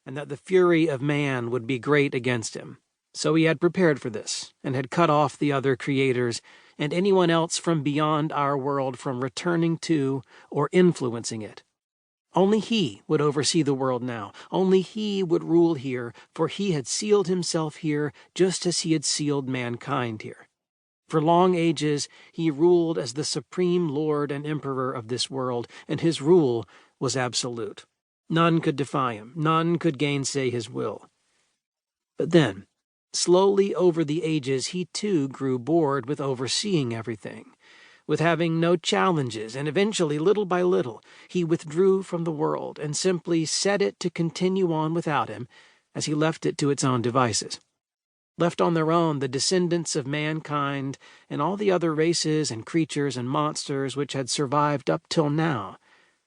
and that the fury of man would be great against him. So he had prepared for this, and had cut off the other creators and anyone else from beyond our world from returning to or influencing it. Only he would oversee the world now. Only he would rule here, for he had sealed himself here just as he had sealed mankind here. For long ages he ruled as the supreme lord and emperor of this world, and his rule was absolute. None could defy him. None could gainsay his will. But then, slowly over the ages, he too grew bored with overseeing everything, with having no challenges, and eventually, little by little, he withdrew from the world and simply set it to continue on without him as he left it to its own devices. Left on their own, the descendants of mankind and all the other races and creatures and monsters which had survived up till now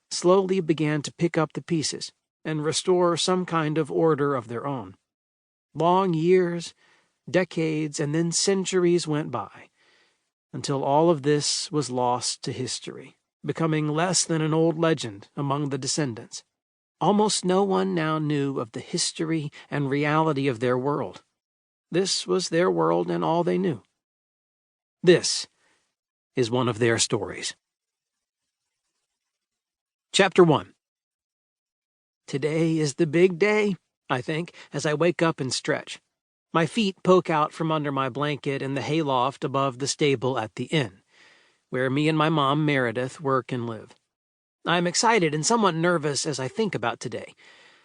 slowly began to pick up the pieces and restore some kind of order of their own. Long years, decades, and then centuries went by, until all of this was lost to history, becoming less than an old legend among the descendants. Almost no one now knew of the history and reality of their world. This was their world and all they knew. This is one of their stories. Chapter 1. Today is the big day, I think, as I wake up and stretch. My feet poke out from under my blanket in the hayloft above the stable at the inn, where me and my mom, Meredith, work and live. I am excited and somewhat nervous as I think about today,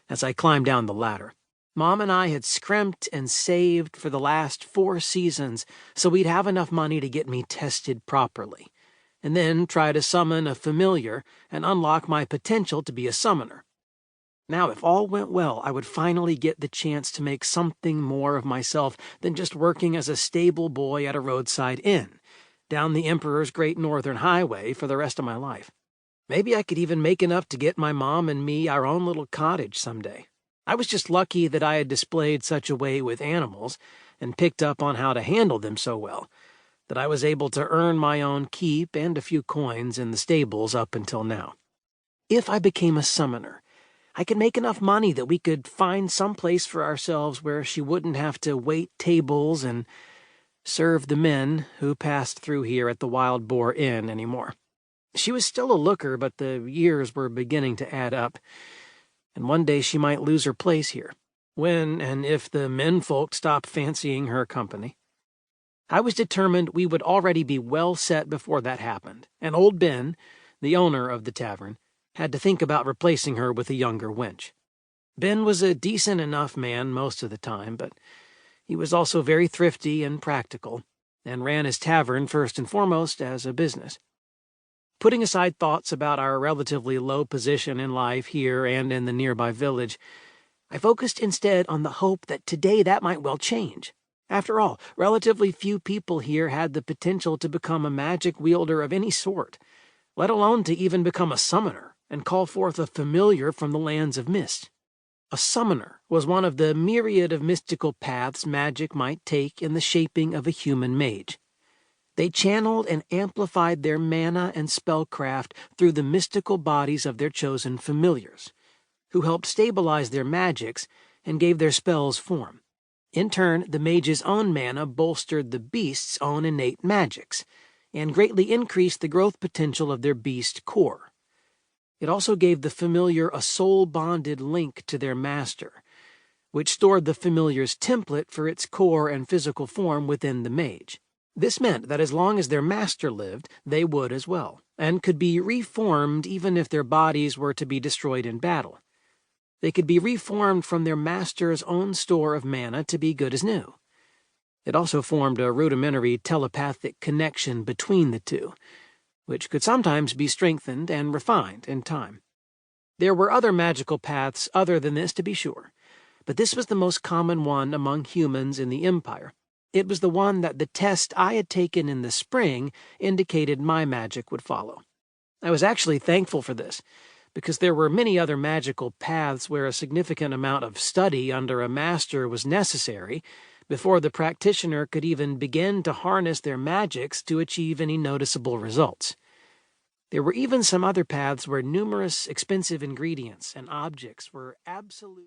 as I climb down the ladder. Mom and I had scrimped and saved for the last 4 seasons so we'd have enough money to get me tested properly, and then try to summon a familiar and unlock my potential to be a summoner. Now, if all went well, I would finally get the chance to make something more of myself than just working as a stable boy at a roadside inn, down the Emperor's Great Northern Highway for the rest of my life. Maybe I could even make enough to get my mom and me our own little cottage someday. I was just lucky that I had displayed such a way with animals and picked up on how to handle them so well that I was able to earn my own keep and a few coins in the stables up until now. If I became a summoner, I could make enough money that we could find some place for ourselves where she wouldn't have to wait tables and serve the men who passed through here at the Wild Boar Inn anymore. She was still a looker, but the years were beginning to add up, and one day she might lose her place here, when and if the menfolk stopped fancying her company. I was determined we would already be well set before that happened, and old Ben, the owner of the tavern, had to think about replacing her with a younger wench. Ben was a decent enough man most of the time, but he was also very thrifty and practical, and ran his tavern first and foremost as a business. Putting aside thoughts about our relatively low position in life here and in the nearby village, I focused instead on the hope that today that might well change. After all, relatively few people here had the potential to become a magic wielder of any sort, let alone to even become a summoner and call forth a familiar from the lands of mist. A summoner was one of the myriad of mystical paths magic might take in the shaping of a human mage. They channeled and amplified their mana and spellcraft through the mystical bodies of their chosen familiars, who helped stabilize their magics and gave their spells form. In turn, the mage's own mana bolstered the beast's own innate magics, and greatly increased the growth potential of their beast core. It also gave the familiar a soul-bonded link to their master, which stored the familiar's template for its core and physical form within the mage. This meant that as long as their master lived, they would as well, and could be reformed even if their bodies were to be destroyed in battle. They could be reformed from their master's own store of mana to be good as new. It also formed a rudimentary telepathic connection between the two, which could sometimes be strengthened and refined in time. There were other magical paths other than this, to be sure, but this was the most common one among humans in the Empire. It was the one that the test I had taken in the spring indicated my magic would follow. I was actually thankful for this, because there were many other magical paths where a significant amount of study under a master was necessary before the practitioner could even begin to harness their magics to achieve any noticeable results. There were even some other paths where numerous expensive ingredients and objects were absolute.